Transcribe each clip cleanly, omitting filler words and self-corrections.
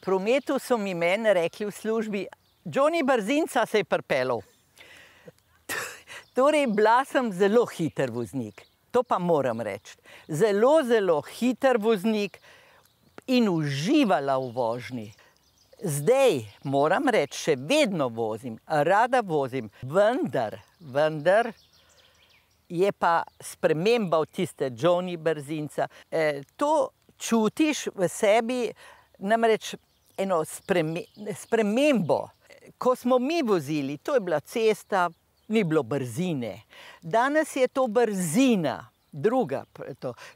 prometu so mi meni rekli v službi, Johnny Brzinca se je pripeljal. Torej, bila sem zelo hiter voznik, to pa moram reči. Zelo, zelo hiter voznik in uživala v vožnji. Zdaj, moram reči, še vedno vozim, rada vozim, vendar je pa sprememba od tiste Johnny Brzinca. To čutiš v sebi, namreč eno spremembo. Ko smo mi vozili, to je bila cesta, ni bilo brzine. Danes je to brzina, druga,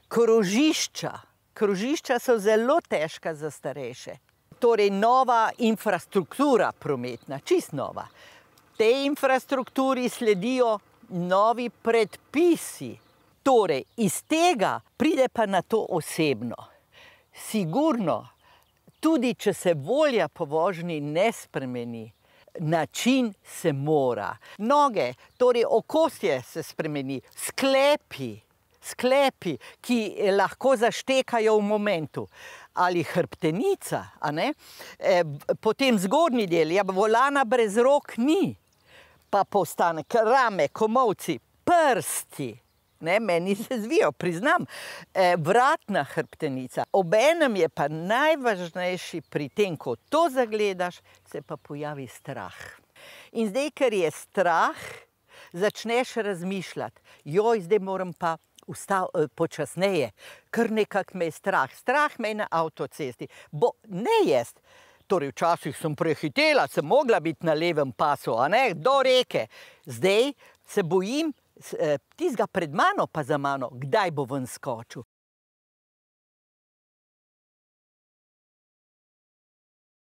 krožišča. Krožišča so zelo težka za starejše. Torej, nova infrastruktura prometna, čist nova. Tej infrastrukturi sledijo novi predpisi. Torej, iz tega pride pa na to osebno. Sigurno, tudi če se volja po vožnji ne spremeni, način se mora. Noge, torej okostje se spremeni, sklepi, ki lahko zaštekajo v momentu. Ali hrbtenica, a ne? Potem zgornji del, volana brez rok ni. Pa postane rame, komolci, prsti. Ne, meni se zvijo, priznam. Vratna hrbtenica. Obenem je pa najvažnejši pri tem, ko to zagledaš, se pa pojavi strah. In zdaj, ker je strah, začneš razmišljati. Joj, zdaj moram pa počasneje, ker nekako me je strah. Strah me je na avtocesti. Ne jaz. Torej, včasih sem prehitela, sem mogla biti na levem pasu, a ne, do reke. Zdaj se bojim tistega pred mano pa za mano, kdaj bo ven skočil.